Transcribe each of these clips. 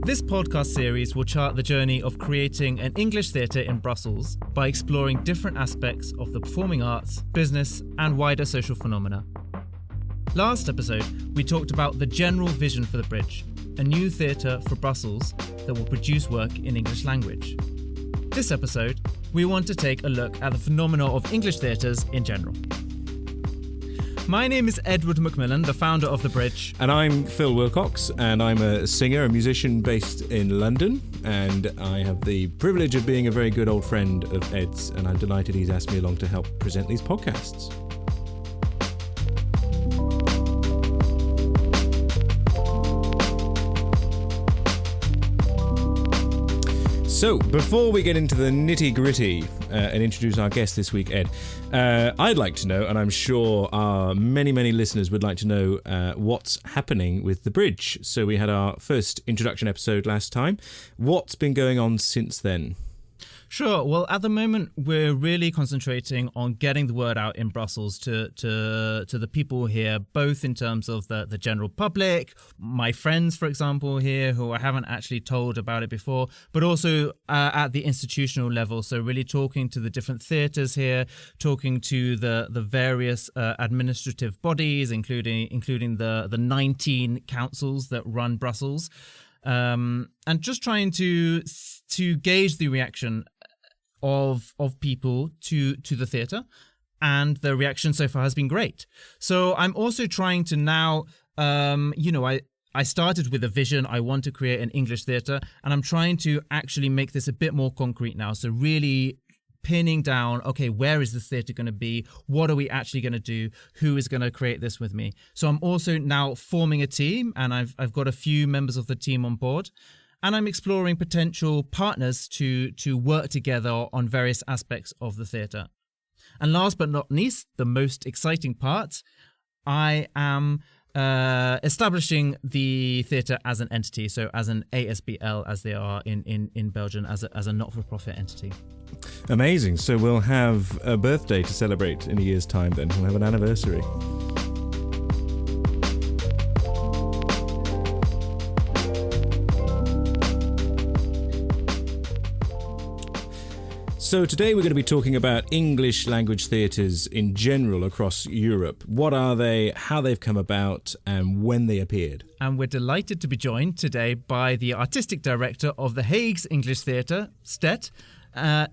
This podcast series will chart the journey of creating an English theatre in Brussels by exploring different aspects of the performing arts, business, and wider social phenomena. Last episode, we talked about the general vision for the Bridge, a new theatre for Brussels that will produce work in English language. This episode, we want to take a look at the phenomena of English theatres in general. My name is Edward Macmillan, the founder of The Bridge. And I'm Phil Wilcox, and I'm a singer, a musician based in London, and I have the privilege of being a very good old friend of Ed's, and I'm delighted he's asked me along to help present these podcasts. So, before we get into the nitty-gritty and introduce our guest this week, Ed, I'd like to know, and I'm sure our many, many listeners would like to know what's happening with The Bridge. So we had our first introduction episode last time. What's been going on since then? Sure. Well, at the moment, we're really concentrating on getting the word out in Brussels to the people here, both in terms of the general public, my friends, for example, here, who I haven't actually told about it before, but also at the institutional level. So really talking to the different theatres here, talking to the various administrative bodies, including the 19 councils that run Brussels, and just trying to gauge the reaction of people to the theatre, and the reaction so far has been great. So I'm also trying to now, I started with a vision. I want to create an English theatre, and I'm trying to actually make this a bit more concrete now. So really pinning down, okay, where is this theatre going to be? What are we actually going to do? Who is going to create this with me? So I'm also now forming a team, and I've got a few members of the team on board. And I'm exploring potential partners to work together on various aspects of the theatre. And last but not least, the most exciting part, I am establishing the theatre as an entity, so as an ASBL, as they are in Belgium, as a not-for-profit entity. Amazing. So we'll have a birthday to celebrate in a year's time then. We'll have an anniversary. So today we're going to be talking about English language theatres in general across Europe. What are they, how they've come about, and when they appeared. And we're delighted to be joined today by the artistic director of the Hague's English Theatre, STET,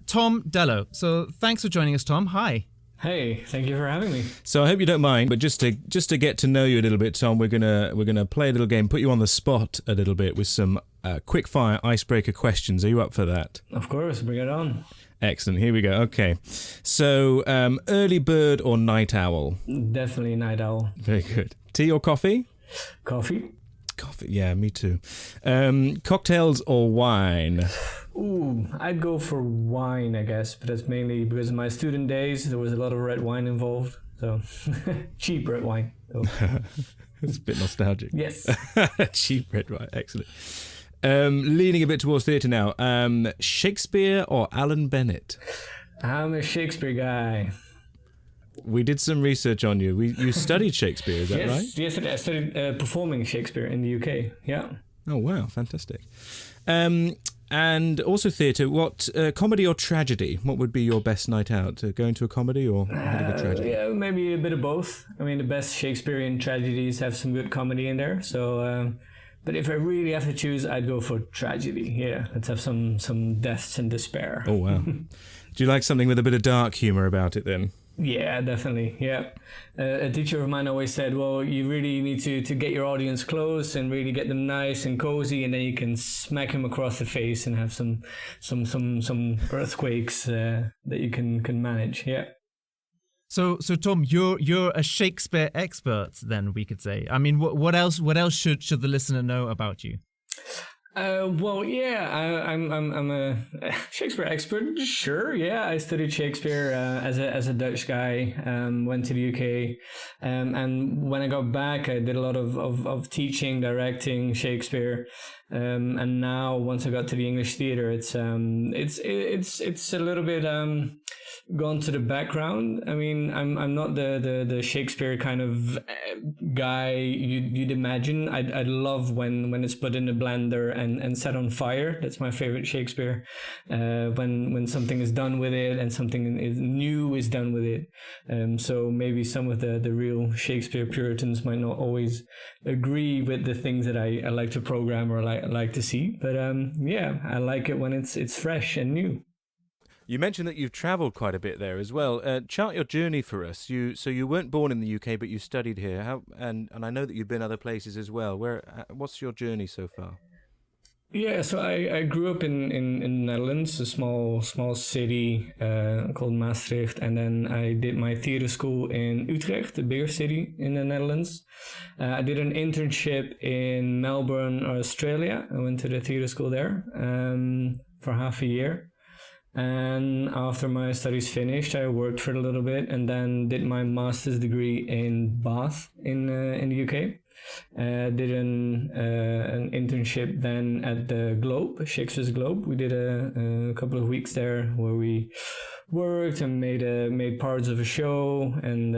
Tom Dello. So thanks for joining us, Tom. Hi. Hey, thank you for having me. So I hope you don't mind, but just to get to know you a little bit, Tom, we're gonna play a little game, put you on the spot a little bit with some quick fire icebreaker questions. Are you up for that? Of course, bring it on. Excellent. Here we go. Okay. So, early bird or night owl? Definitely night owl. Very good. Tea or coffee? Coffee. Coffee. Yeah, me too. Cocktails or wine? Ooh, I'd go for wine, I guess, but that's mainly because in my student days there was a lot of red wine involved. So, cheap red wine. So. It's a bit nostalgic. Yes. Cheap red wine. Excellent. Leaning a bit towards theatre now. Shakespeare or Alan Bennett? I'm a Shakespeare guy. We did some research on you. You studied Shakespeare, is that right? Yes, I studied performing Shakespeare in the UK. Yeah. Oh wow, fantastic. And also theatre. What comedy or tragedy? What would be your best night out? Going to a comedy or having a tragedy? Yeah, maybe a bit of both. I mean, the best Shakespearean tragedies have some good comedy in there. So. But if I really have to choose, I'd go for tragedy. Yeah, let's have some deaths and despair. Oh, wow. Do you like something with a bit of dark humour about it then? Yeah, definitely. Yeah. A teacher of mine always said, well, you really need to get your audience close and really get them nice and cozy, and then you can smack them across the face and have some earthquakes that you can manage. Yeah. So Tom, you're a Shakespeare expert, then we could say. I mean, what else should the listener know about you? Well, yeah, I'm a Shakespeare expert. Sure, yeah, I studied Shakespeare as a Dutch guy. Went to the UK, and when I got back, I did a lot of teaching, directing Shakespeare. And now once I got to the English theatre, it's a little bit gone to the background. I mean, I'm not the Shakespeare kind of guy you'd imagine. I love when it's put in a blender and set on fire. That's my favorite Shakespeare. When something is done with it and something new is done with it. So maybe some of the real Shakespeare Puritans might not always agree with the things that I like to program or like to see. But yeah, I like it when it's fresh and new. You mentioned that you've travelled quite a bit there as well. Chart your journey for us. So you weren't born in the UK, but you studied here. And I know that you've been other places as well. What's your journey so far? Yeah, so I grew up in the Netherlands, a small city called Maastricht, and then I did my theater school in Utrecht, the bigger city in the Netherlands. I did an internship in Melbourne, Australia. I went to the theater school there for half a year. And after my studies finished, I worked for a little bit and then did my master's degree in Bath in the UK. Did an internship then at the Globe, Shakespeare's Globe. We did a couple of weeks there where we worked and made parts of a show, and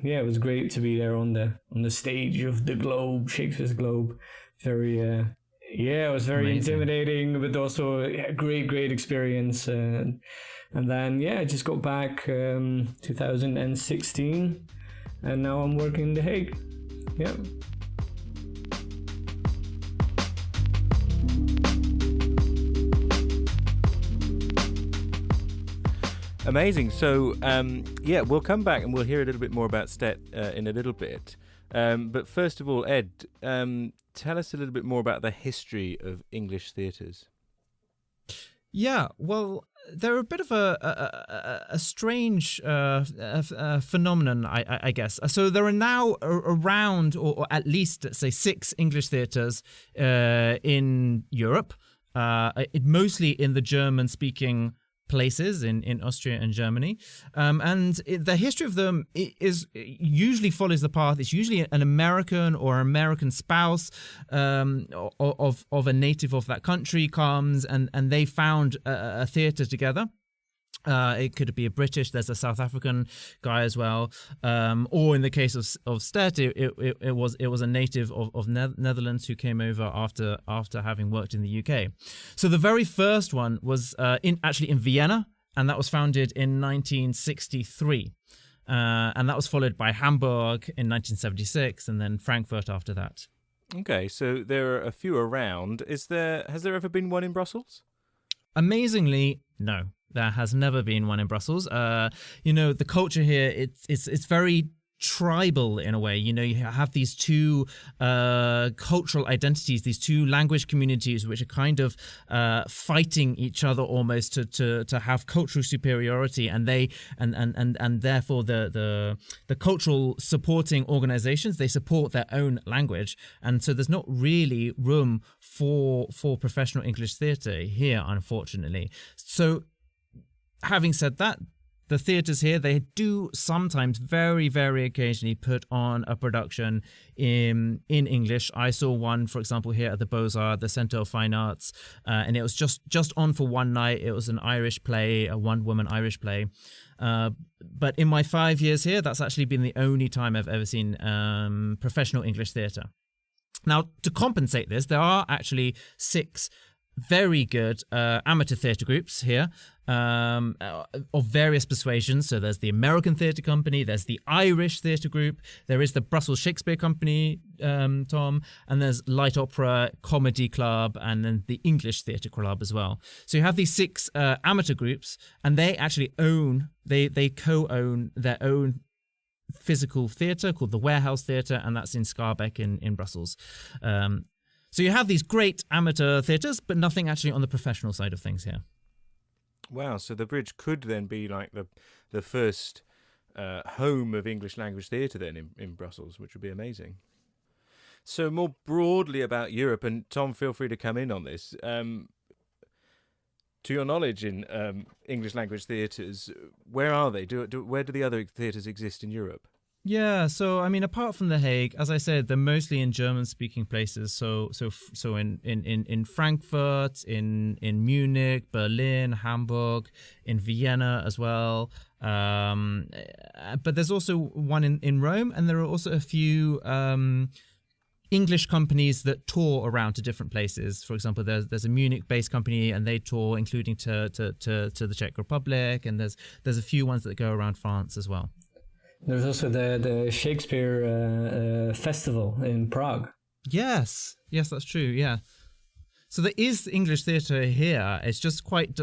yeah, it was great to be there on the stage of the Globe, Shakespeare's Globe. Very yeah, it was very intimidating, but also a great experience. And then, yeah, I just got back 2016, and now I'm working in The Hague. Yeah. Amazing. So, yeah, we'll come back and we'll hear a little bit more about STET in a little bit. But first of all, Ed, tell us a little bit more about the history of English theatres. Yeah, well, they're a bit of a strange phenomenon, I guess. So there are now around, or at least, let's say, 6 English theatres in Europe, mostly in the German-speaking places in Austria and Germany, and the history of them usually follows the path. It's usually an American or American spouse of a native of that country comes, and they found a theatre together. It could be a British. There's a South African guy as well, or in the case of STET, it was a native of Netherlands who came over after having worked in the UK. So the very first one was in Vienna, and that was founded in 1963, and that was followed by Hamburg in 1976, and then Frankfurt after that. Okay, so there are a few around. Has there ever been one in Brussels? Amazingly, no. There has never been one in Brussels. The culture here, it's very tribal in a way. You have these two cultural identities, these two language communities, which are kind of fighting each other almost to have cultural superiority, and therefore the cultural supporting organizations, they support their own language, and so there's not really room for professional English theatre here, unfortunately. So having said that, the theatres here, they do sometimes, very, very occasionally, put on a production in English. I saw one, for example, here at the Beaux-Arts, the Centre of Fine Arts, and it was just on for one night. It was an Irish play, a one-woman Irish play. But in my 5 years here, that's actually been the only time I've ever seen professional English theatre. Now, to compensate this, there are actually 6 very good amateur theatre groups here of various persuasions. So there's the American Theatre Company, there's the Irish Theatre Group, there is the Brussels Shakespeare Company, Tom, and there's Light Opera, Comedy Club, and then the English Theatre Club as well. So you have these 6 amateur groups, and they actually they co-own their own physical theatre called the Warehouse Theatre, and that's in Schaerbeek in Brussels. So you have these great amateur theatres, but nothing actually on the professional side of things here. Wow, so the Bridge could then be like the first home of English language theatre then in Brussels, which would be amazing. So more broadly about Europe, and Tom, feel free to come in on this. To your knowledge in English language theatres, where are they? Where do the other theatres exist in Europe? Yeah, so I mean, apart from The Hague, as I said, they're mostly in German-speaking places. So in Frankfurt, in Munich, Berlin, Hamburg, in Vienna as well. But there's also one in Rome, and there are also a few English companies that tour around to different places. For example, there's a Munich-based company, and they tour, including to the Czech Republic, and there's a few ones that go around France as well. There's also the Shakespeare festival in Prague. Yes, that's true. Yeah. So there is English theatre here. It's just quite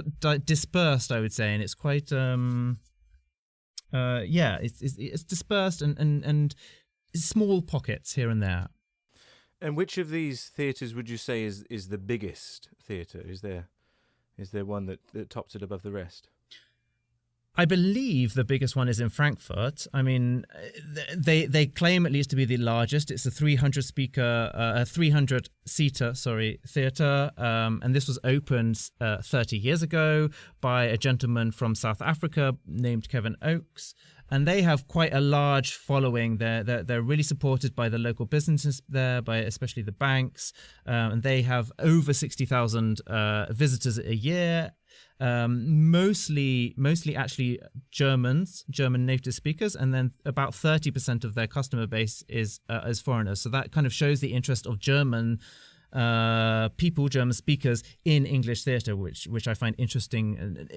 dispersed, I would say, and it's quite it's dispersed and small pockets here and there. And which of these theatres would you say is the biggest theatre? Is there one that tops it above the rest? I believe the biggest one is in Frankfurt. I mean, they claim at least to be the largest. It's a 300-seater theatre, and this was opened 30 years ago by a gentleman from South Africa named Kevin Oakes. And they have quite a large following. They're really supported by the local businesses there, by especially the banks, and they have over 60,000 visitors a year. Mostly actually German native speakers, and then about 30% of their customer base is foreigners. So that kind of shows the interest of German German speakers in English theatre, which I find interesting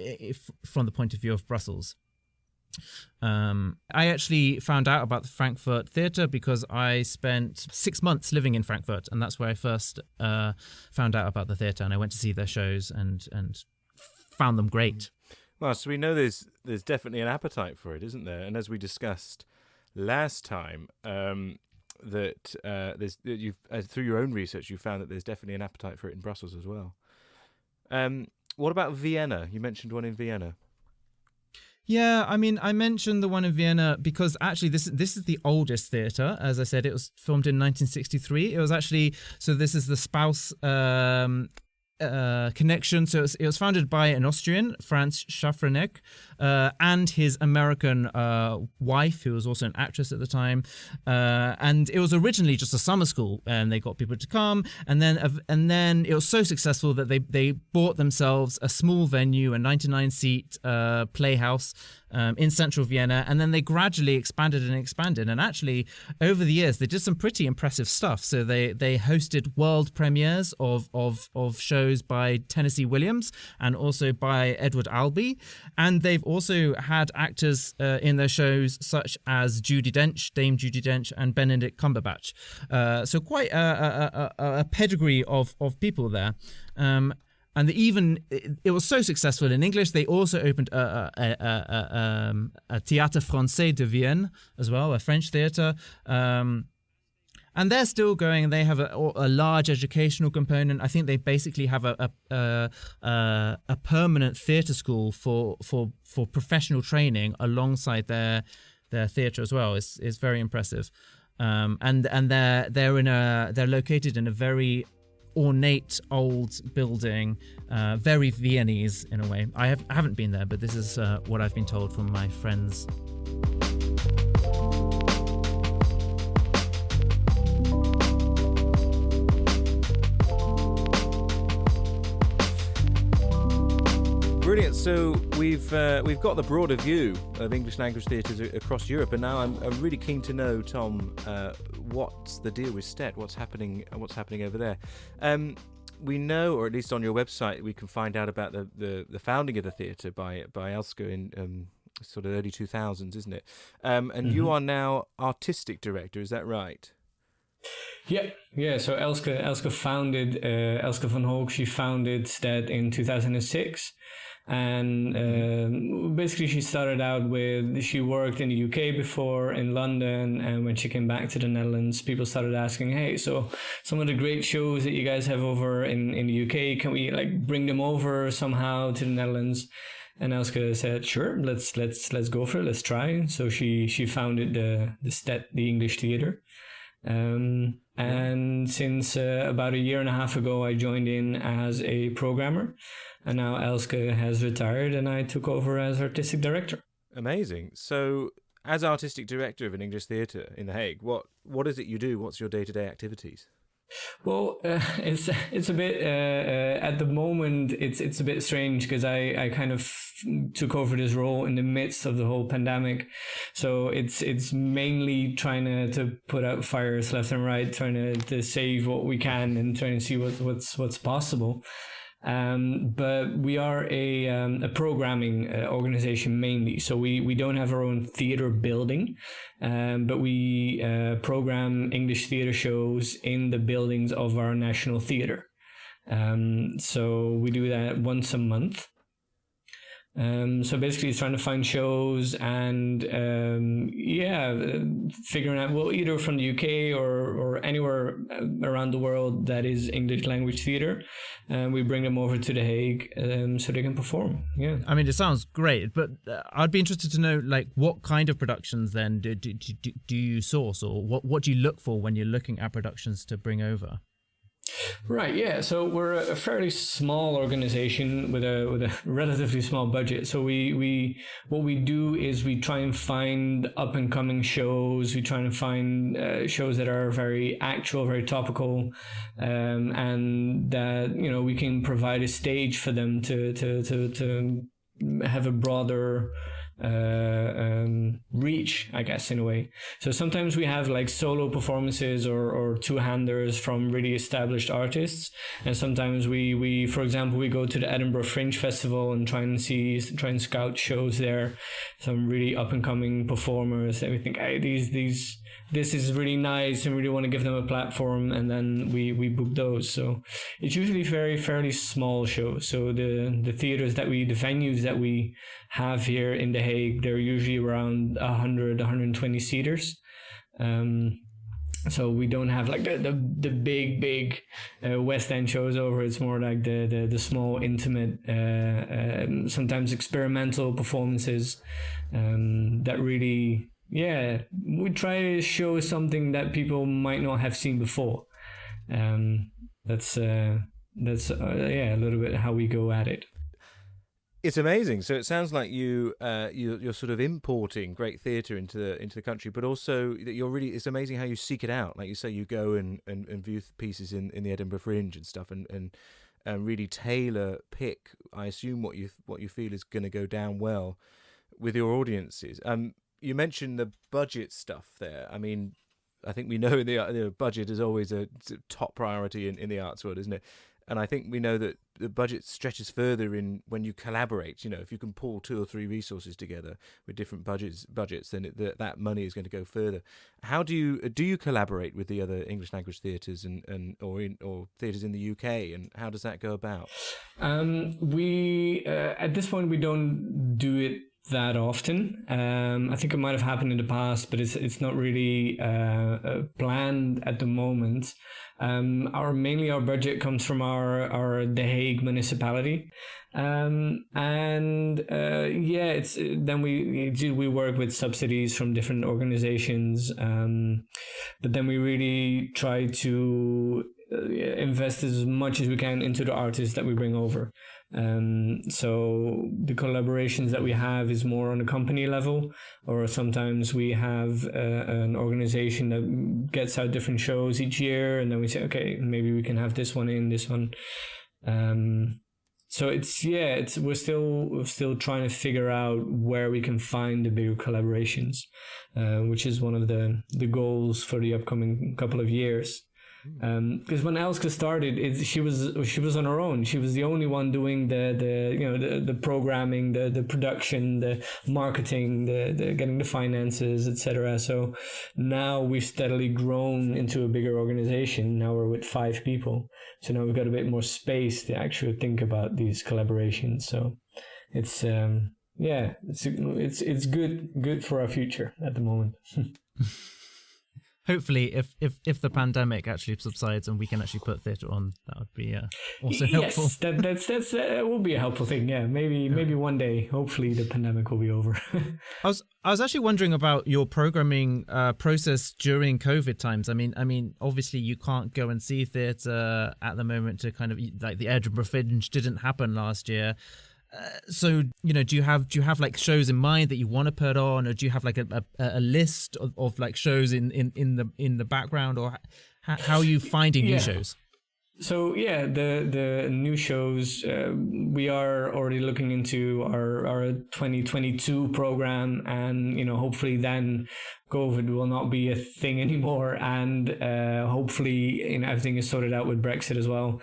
from the point of view of Brussels. I actually found out about the Frankfurt Theatre because I spent 6 months living in Frankfurt, and that's where I first found out about the theatre, and I went to see their shows and found them great. Well, so we know there's definitely an appetite for it, isn't there? And as we discussed last time, that you've through your own research, you found that there's definitely an appetite for it in Brussels as well. What about Vienna? You mentioned one in Vienna. Yeah, I mean, I mentioned the one in Vienna because actually this is the oldest theatre. As I said, it was filmed in 1963. It was actually, so this is the spouse connection. So it was founded by an Austrian, Franz Schafranek, and his American wife, who was also an actress at the time. And it was originally just a summer school, and they got people to come. And then it was so successful that they bought themselves a small venue, a 99-seat playhouse in central Vienna, and then they gradually expanded. And actually, over the years, they did some pretty impressive stuff. So they hosted world premieres of shows by Tennessee Williams and also by Edward Albee, and they've also had actors in their shows such as Dame Judi Dench, and Benedict Cumberbatch. So quite a pedigree of people there. And it was so successful in English, they also opened a Théâtre Français de Vienne as well, a French theatre. And they're still going, and they have a large educational component. I think they basically have a permanent theatre school for professional training alongside their theatre as well. It's very impressive, and they're located in a very ornate old building, very Viennese in a way. I haven't been there, but this is what I've been told from my friends. Brilliant. So we've got the broader view of English language theatres across Europe, and now I'm really keen to know, Tom, what's the deal with STET? What's happening over there? We know, or at least on your website, we can find out about the founding of the theatre by Elske in sort of early 2000s, isn't it? And you are now artistic director. Is that right? Yeah. So Elske founded Elske van Hoog. She founded STET in 2006. And basically she started out she worked in the UK before, in London, and when she came back to the Netherlands, people started asking, hey, so some of the great shows that you guys have over in the UK, can we bring them over somehow to the Netherlands? And Elske said, sure, let's go for it, let's try. So she founded the STET, the English Theatre. And since about a year and a half ago, I joined in as a programmer, and now Elske has retired and I took over as artistic director. Amazing. So as artistic director of an English theatre in The Hague, what is it you do? What's your day-to-day activities? Well, it's a bit at the moment it's a bit strange because I kind of took over this role in the midst of the whole pandemic, so it's mainly trying to put out fires left and right, trying to save what we can and trying to see what's possible. But we are a programming organization mainly, so we don't have our own theater building, but we program English theater shows in the buildings of our national theater. So we do that once a month. So basically it's trying to find shows and figuring out, well, either from the UK or anywhere around the world that is English language theater, we bring them over to The Hague so they can perform. Yeah, I mean, it sounds great, but I'd be interested to know, like, what kind of productions then do you source, or what do you look for when you're looking at productions to bring over? Right, yeah. So we're a fairly small organization with a relatively small budget. So we what we do is we try and find up and coming shows. We try and find shows that are very actual, very topical, and that we can provide a stage for them to have a broader reach, I guess, in a way. So sometimes we have like solo performances or two-handers from really established artists, and sometimes we for example, we go to the Edinburgh Fringe Festival and try and scout shows there, some really up-and-coming performers that we think, hey, this is really nice and really want to give them a platform, and then we book those. So it's usually fairly small shows. So the venues that we have here in The Hague, they're usually around 120 seaters. So we don't have like the big West End shows over. It's more like the small, intimate, sometimes experimental performances that really, we try to show something that people might not have seen before. That's a little bit how we go at it. It's amazing. So it sounds like you're sort of importing great theatre into the country, but also that it's amazing how you seek it out. Like you say, you go and view pieces in the Edinburgh Fringe and stuff, and really tailor pick, I assume, what you feel is going to go down well with your audiences. You mentioned the budget stuff there. I mean, I think we know the budget is always a top priority in the arts world, isn't it? And I think we know that the budget stretches further in when you collaborate. If you can pull 2 or 3 resources together with different budgets, then that money is going to go further. How do you collaborate with the other English language theatres or theatres in the UK, and how does that go about? We at this point we don't do it that often. I think it might have happened in the past, but it's not really planned at the moment. Our budget comes from our The Hague municipality, it's then we work with subsidies from different organizations, but then we really try to invest as much as we can into the artists that we bring over. So the collaborations that we have is more on a company level, or sometimes we have an organization that gets out different shows each year, and then we say, okay, maybe we can have this one. So we're still trying to figure out where we can find the bigger collaborations, which is one of the goals for the upcoming couple of years. Because when Elske started, she was on her own. She was the only one doing the programming, the production, the marketing, the getting the finances, etc. So now we've steadily grown into a bigger organization. Now we're with 5 people. So now we've got a bit more space to actually think about these collaborations. So it's it's good for our future at the moment. Hopefully, if the pandemic actually subsides and we can actually put theatre on, that would be also helpful. Yes, that's will be a helpful thing. Yeah, maybe one day. Hopefully, the pandemic will be over. I was actually wondering about your programming process during COVID times. I mean, obviously you can't go and see theatre at the moment. To kind of like the Edinburgh Fringe didn't happen last year. So do you have like shows in mind that you want to put on, or do you have like a list of like shows in the background, or How are you finding new shows? So yeah, the new shows, we are already looking into our 2022 program, and hopefully then COVID will not be a thing anymore, and hopefully everything is sorted out with Brexit as well.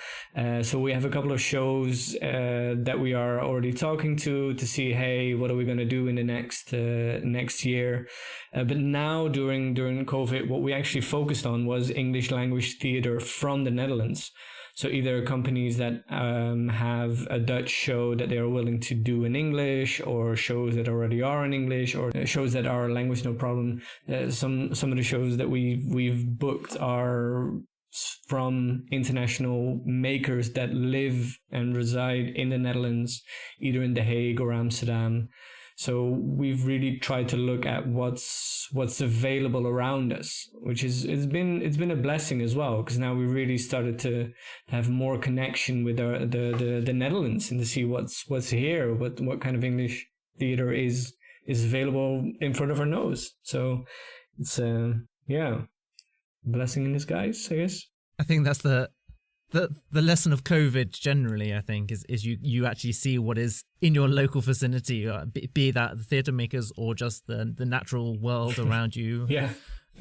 So we have a couple of shows that we are already talking to see, hey, what are we going to do in the next year? But now during COVID, what we actually focused on was English language theater from the Netherlands. So either companies that have a Dutch show that they are willing to do in English, or shows that already are in English, or shows that are language no problem. Some of the shows that we've booked are from international makers that live and reside in the Netherlands, either in The Hague or Amsterdam. So we've really tried to look at what's available around us, which it's been a blessing as well, because now we really started to have more connection with the Netherlands, and to see what's here, what kind of English theater is available in front of our nose. So it's blessing in disguise, I guess. I think that's the lesson of COVID generally, I think, is you actually see what is in your local vicinity, be that the theatre makers or just the natural world around you. Yeah,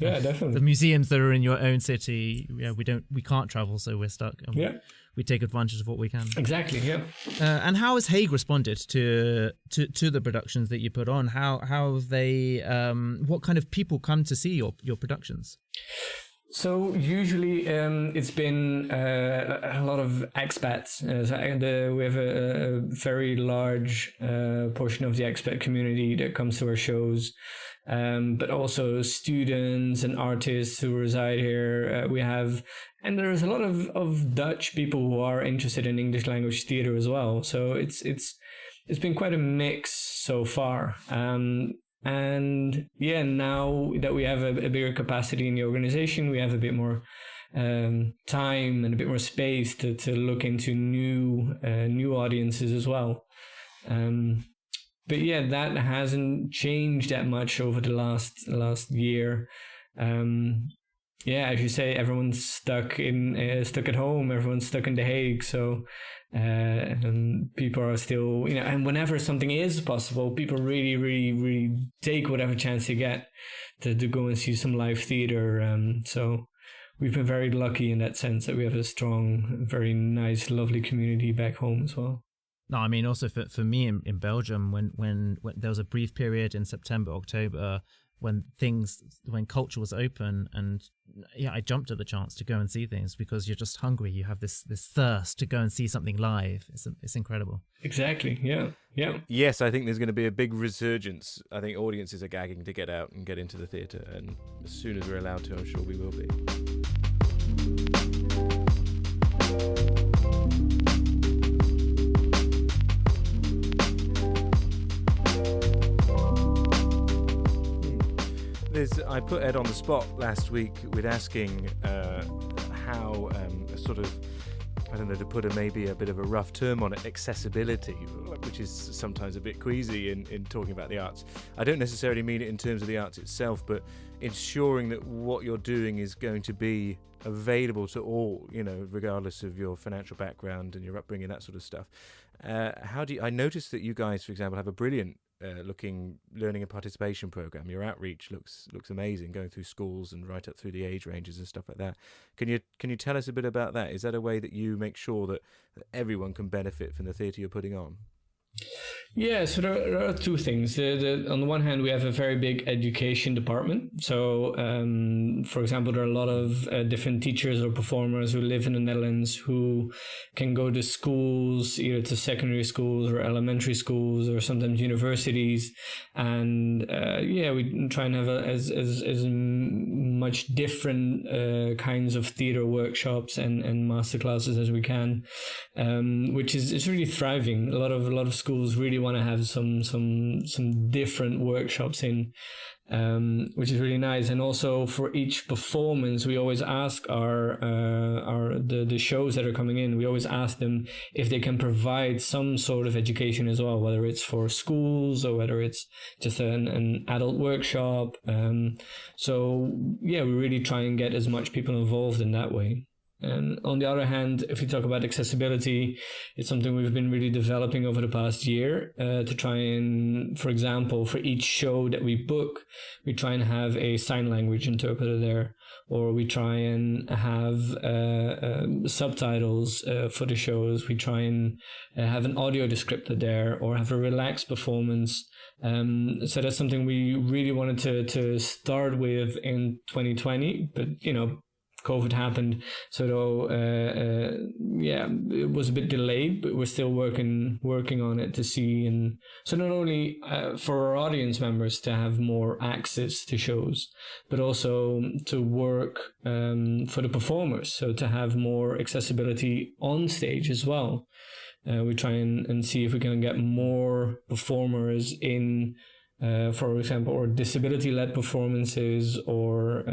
definitely. The museums that are in your own city. Yeah, we can't travel, so we're stuck. And we take advantage of what we can. Exactly. Yeah. And how has Hague responded to the productions that you put on? How have they? What kind of people come to see your productions? So usually it's been a lot of expats. We have a very large portion of the expat community that comes to our shows, but also students and artists who reside here. And there's a lot of Dutch people who are interested in English language theater as well. So it's been quite a mix so far. And yeah, now that we have a bigger capacity in the organization, we have a bit more time and a bit more space to look into new audiences as well. But yeah, that hasn't changed that much over the last year. As you say, everyone's stuck at home. Everyone's stuck in The Hague. So people are still, and whenever something is possible, people really, really, really take whatever chance they get to go and see some live theater. So we've been very lucky in that sense that we have a strong, very nice, lovely community back home as well. No, I mean, also for me in Belgium, when there was a brief period in September, October, when culture was open, and I jumped at the chance to go and see things, because you're just hungry. You have this thirst to go and see something live. It's incredible. Exactly. Yeah. Yes, I think there's going to be a big resurgence. I think audiences are gagging to get out and get into the theatre, and as soon as we're allowed to, I'm sure we will be. I put Ed on the spot last week with asking how sort of, I don't know, to put maybe a bit of a rough term on it, accessibility, which is sometimes a bit queasy in talking about the arts. I don't necessarily mean it in terms of the arts itself, but ensuring that what you're doing is going to be available to all, regardless of your financial background and your upbringing, that sort of stuff. I noticed that you guys, for example, have a brilliant looking learning and participation program. Your outreach looks amazing, going through schools and right up through the age ranges and stuff like that. Can you tell us a bit about that? Is that a way that you make sure that everyone can benefit from the theatre you're putting on? Yeah, so there are two things. On the one hand, we have a very big education department. So, for example, there are a lot of different teachers or performers who live in the Netherlands who can go to schools, either to secondary schools or elementary schools or sometimes universities. And we try and have as much different kinds of theater workshops and masterclasses as we can, which is really thriving. A lot of schools really want to have some different workshops in. which is really nice. And also for each performance, we always ask the shows that are coming in, we always ask them if they can provide some sort of education as well, whether it's for schools or whether it's just an adult workshop. So yeah, we really try and get as much people involved in that way. And on the other hand, if we talk about accessibility, it's something we've been really developing over the past year to try and, for example, for each show that we book, we try and have a sign language interpreter there, or we try and have subtitles for the shows. We try and have an audio descriptor there, or have a relaxed performance. So that's something we really wanted to start with in 2020, but COVID happened, so it was a bit delayed, but we're still working on it to see, and so not only for our audience members to have more access to shows, but also to work for the performers, so to have more accessibility on stage as well. We try and see if we can get more performers in, for example, or disability-led performances, or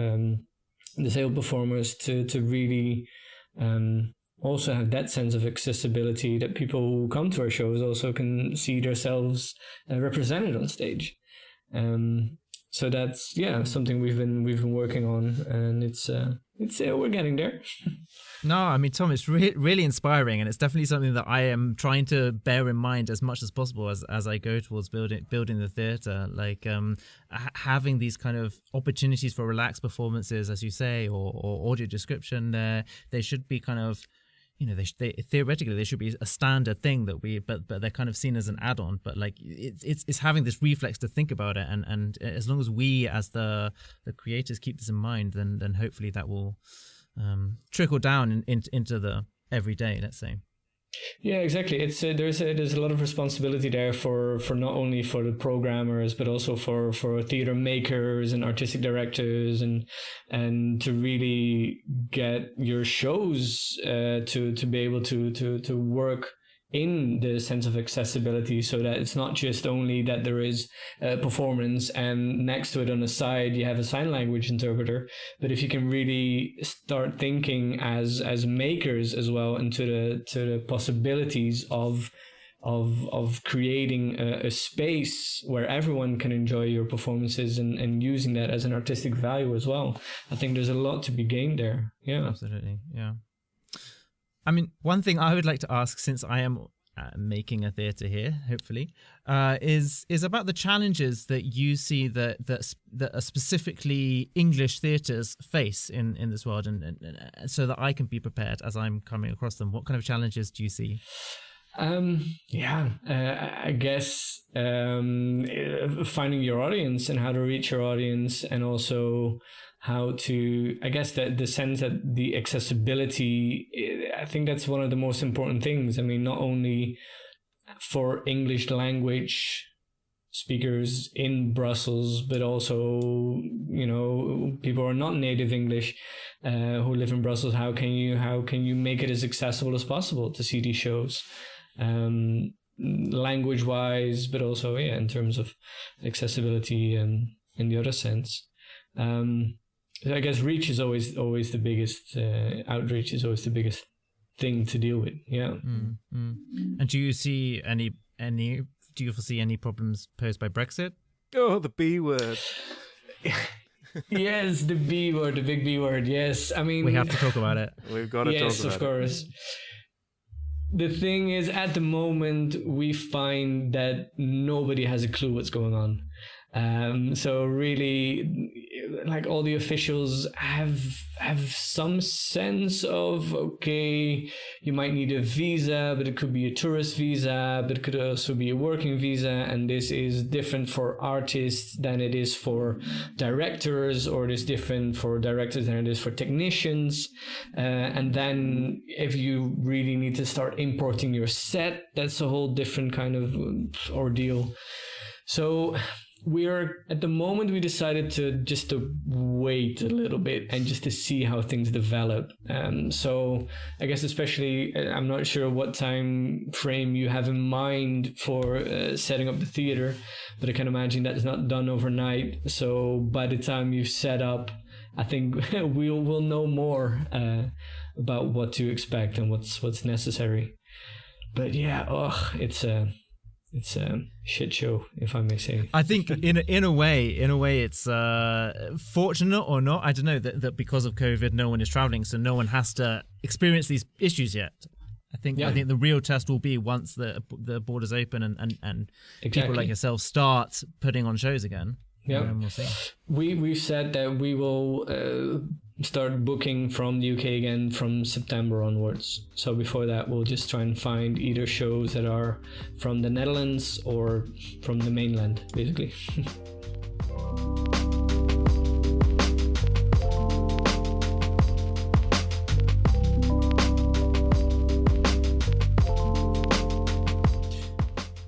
disabled performers to really also have that sense of accessibility, that people who come to our shows also can see themselves represented on stage. So that's something we've been working on, and it's we're getting there. No, I mean, Tom, it's really inspiring, and it's definitely something that I am trying to bear in mind as much as possible as I go towards building the theatre. Like having these kind of opportunities for relaxed performances, as you say, or audio description. They should be kind of, they theoretically they should be a standard thing that but they're kind of seen as an add-on. But like it's having this reflex to think about it, and as long as we as the creators keep this in mind, then hopefully that will trickle down into the everyday, let's say. Yeah, exactly. It's there's a lot of responsibility there for not only for the programmers, but also for theater makers and artistic directors, and to really get your shows to be able to work in the sense of accessibility, so that it's not just only that there is a performance and next to it on the side you have a sign language interpreter, but if you can really start thinking as makers as well into the possibilities of creating a space where everyone can enjoy your performances, and using that as an artistic value as well, I think there's a lot to be gained there. Yeah, absolutely. Yeah. I mean, one thing I would like to ask, since I am making a theatre here, hopefully, is about the challenges that you see that are specifically English theatres face in this world, and so that I can be prepared as I'm coming across them. What kind of challenges do you see? I guess finding your audience and how to reach your audience, and also how to, I guess, that the sense that the accessibility, I think that's one of the most important things. I mean, not only for English language speakers in Brussels, but also, people who are not native English who live in Brussels. How can you make it as accessible as possible to see these shows? Language wise, but also in terms of accessibility and in the other sense. I guess reach is always the biggest, outreach is always the biggest thing to deal with. Yeah. And do you see do you foresee any problems posed by Brexit? Oh, the B word. Yes, the B word, the big B word. Yes. I mean, we have to talk about it. We've got to talk about it. Yes, of course. The thing is, at the moment, we find that nobody has a clue what's going on. So really, like, all the officials have some sense of, okay, you might need a visa, but it could be a tourist visa, but it could also be a working visa, and this is different for artists than it is for directors, or it is different for directors than it is for technicians. And then if you really need to start importing your set, that's a whole different kind of ordeal. So we are at the moment, we decided to wait a little bit and just to see how things develop. So I guess especially, I'm not sure what time frame you have in mind for setting up the theater, but I can imagine that's not done overnight. So by the time you've set up, I think we'll know more about what to expect and what's necessary. But yeah, it's a shit show, if I may say. I think in a way, it's fortunate or not. I don't know that because of COVID, no one is traveling, so no one has to experience these issues yet. I think the real test will be once the borders open and people like yourself start putting on shows again. Yeah, we'll see. We've said that we will start booking from the UK again from September onwards. So before that, we'll just try and find either shows that are from the Netherlands or from the mainland, basically.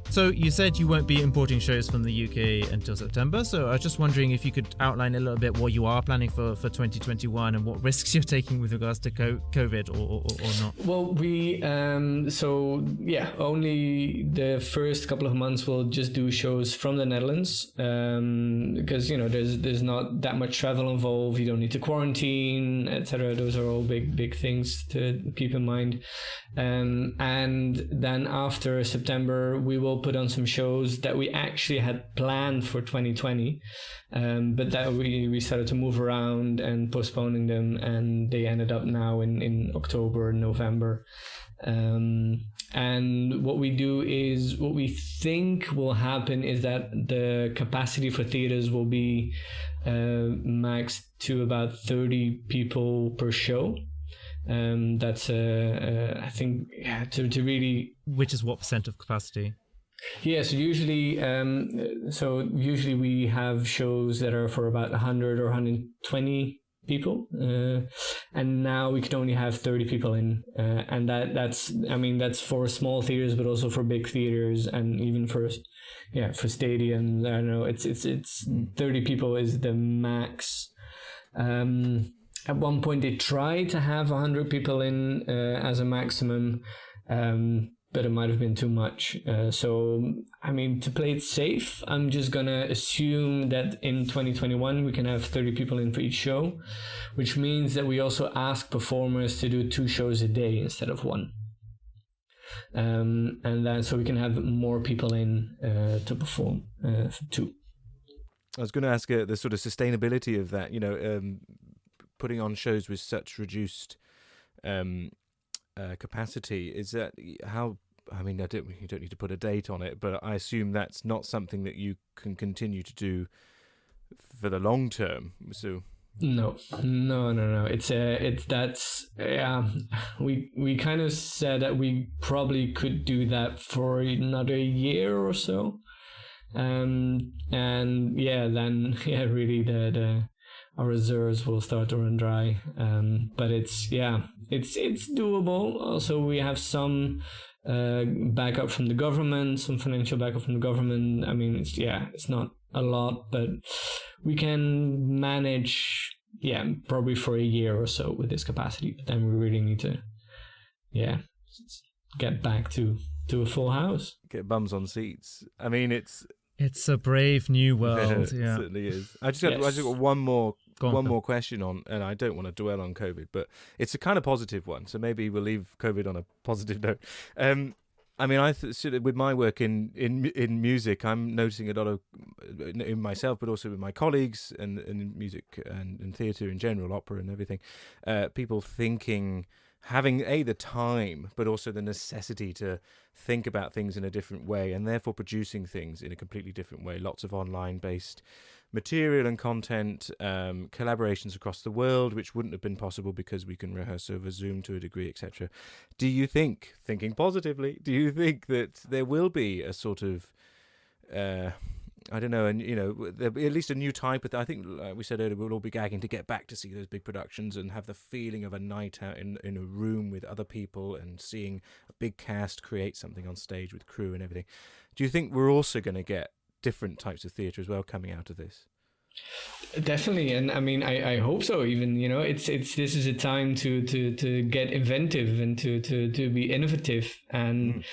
So you said you won't be importing shows from the UK until September. So I was just wondering if you could outline a little bit what you are planning for 2021 and what risks you're taking with regards to COVID or not. Well, only the first couple of months we'll just do shows from the Netherlands because there's not that much travel involved. You don't need to quarantine, etc. Those are all big things to keep in mind. And then after September, we will put on some shows that we actually had planned for 2020, but that we started to move around and postponing them, and they ended up now in October and November. And what we think will happen is that the capacity for theaters will be maxed to about 30 people per show. That's I think to really, which is what percent of capacity? Yeah, so usually we have shows that are for about 100 or 120 people, and now we can only have 30 people in, and that's for small theaters, but also for big theaters, and even for stadiums. I don't know, it's 30 people is the max. At one point they tried to have 100 people in as a maximum, but it might have been too much. So, to play it safe, I'm just going to assume that in 2021 we can have 30 people in for each show, which means that we also ask performers to do 2 shows a day instead of 1. And then so we can have more people in to perform too. I was going to ask the sort of sustainability of that, putting on shows with such reduced capacity. Is that how? You don't need to put a date on it, but I assume that's not something that you can continue to do for the long term. So no. We kind of said that we probably could do that for another year or so, really our reserves will start to run dry. But it's doable. Also, we have some backup from the government, some financial backup from the government. It's not a lot, but we can manage, probably for a year or so with this capacity. But then we really need to, get back to a full house. Get bums on seats. It's a brave new world. It certainly is. I just got one more question on, and I don't want to dwell on COVID, but it's a kind of positive one. So maybe we'll leave COVID on a positive note. With my work in music, I'm noticing a lot of, in myself, but also with my colleagues and in music and in theatre in general, opera and everything, people having the time, but also the necessity to think about things in a different way, and therefore producing things in a completely different way. Lots of online-based material and content, collaborations across the world, which wouldn't have been possible because we can rehearse over Zoom to a degree, etc. Do you think, thinking positively, that there will be a sort of there'll be at least a new type of, I think, like we said earlier, we'll all be gagging to get back to see those big productions and have the feeling of a night out in a room with other people and seeing a big cast create something on stage with crew and everything. Do you think we're also going to get different types of theatre as well coming out of this. Definitely, and I mean, I hope so. Even it's this is a time to get inventive and to be innovative, and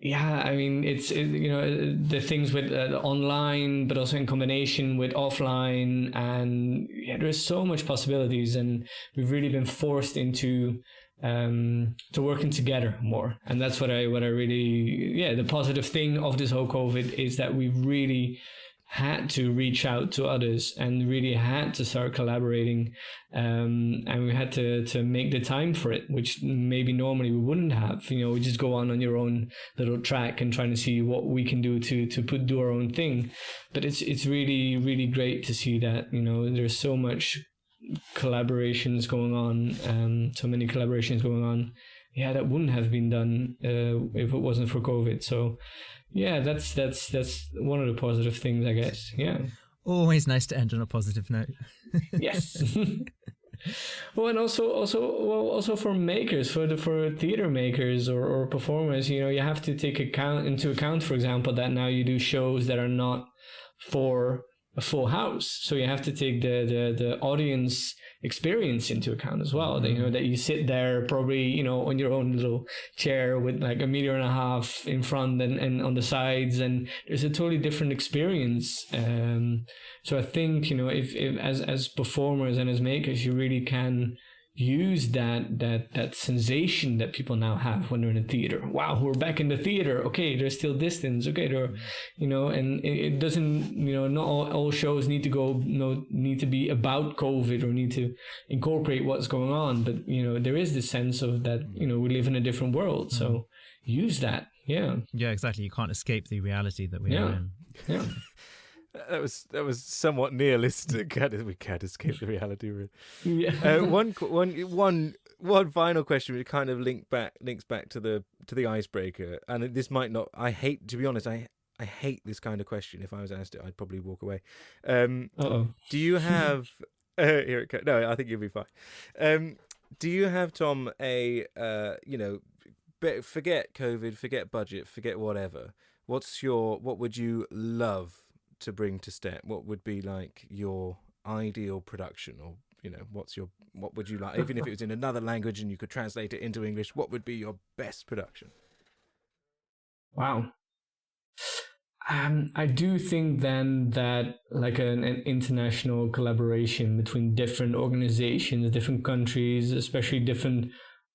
yeah, I mean, it's the things with online, but also in combination with offline, and yeah, there's so much possibilities, and we've really been forced into to working together more, and that's what I really the positive thing of this whole COVID is that we really had to reach out to others and really had to start collaborating, and we had to make the time for it, which maybe normally we wouldn't have. We just go on your own little track and trying to see what we can do to do our own thing. But it's really, really great to see that there's so much collaborations going on, so many collaborations going on. Yeah, that wouldn't have been done if it wasn't for COVID. So yeah, that's one of the positive things, I guess. Yeah. Always nice to end on a positive note. Yes. Well, and also for makers, for theater makers or performers, you have to take into account, for example, that now you do shows that are not for a full house, so you have to take the audience experience into account as well. That you sit there probably on your own little chair with like 1.5 meters in front and on the sides, and there's a totally different experience. So I think if as performers and as makers, you really can use that sensation that people now have when they're in a theater. Wow, we're back in the theater. Okay, there's still distance. Okay, there, and it doesn't, not all shows need to be about COVID or need to incorporate what's going on. But there is this sense of that. We live in a different world, so use that. Yeah. Yeah, exactly. You can't escape the reality that we are in. Yeah. That was somewhat nihilistic. We can't escape the reality. Really. Yeah. One final question, which kind of links back to the icebreaker, and this might not. I hate, to be honest. I hate this kind of question. If I was asked it, I'd probably walk away. Do you have? Here it goes. No, I think you'll be fine. Do you have, Tom, a forget COVID, forget budget, forget whatever. What would you love to bring to STET? What would be like your ideal production, or what would you like, even if it was in another language and you could translate it into English? What would be your best production? Wow. I do think then that like an international collaboration between different organizations, different countries, especially different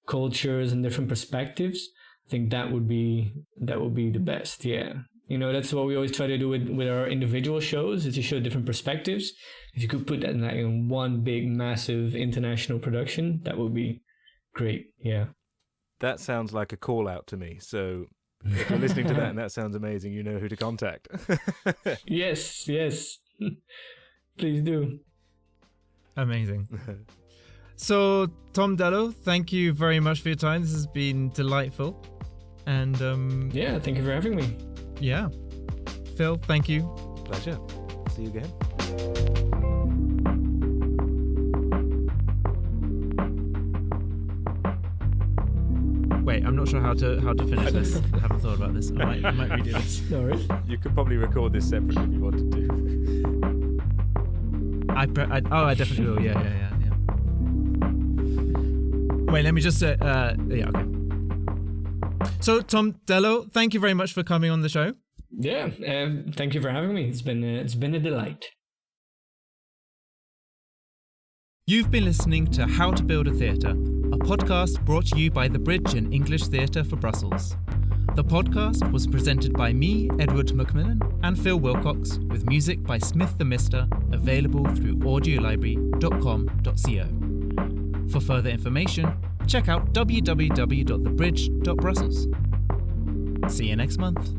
cultures and different perspectives, I think that would be the best. Yeah. That's what we always try to do with our individual shows, is to show different perspectives. If you could put that in one big, massive international production, that would be great. Yeah. That sounds like a call out to me. So if you're listening to that and that sounds amazing, you know who to contact. Yes. Please do. Amazing. So, Tom Dello, thank you very much for your time. This has been delightful. And thank you for having me. Yeah. Phil, thank you. Pleasure. See you again. Wait, I'm not sure how to finish this. I haven't thought about this. I might redo this. No worries. You could probably record this separately if you wanted to. I definitely will. Yeah. Wait, let me just say. Okay. So, Tom Dello, thank you very much for coming on the show. Yeah, thank you for having me. It's been a delight. You've been listening to How to Build a Theatre, a podcast brought to you by the Bridge in English Theatre for Brussels. The podcast was presented by me, Edward Macmillan, and Phil Wilcox, with music by Smith the Mister, available through audiolibrary.com.co. For further information, check out www.thebridge.brussels. See you next month.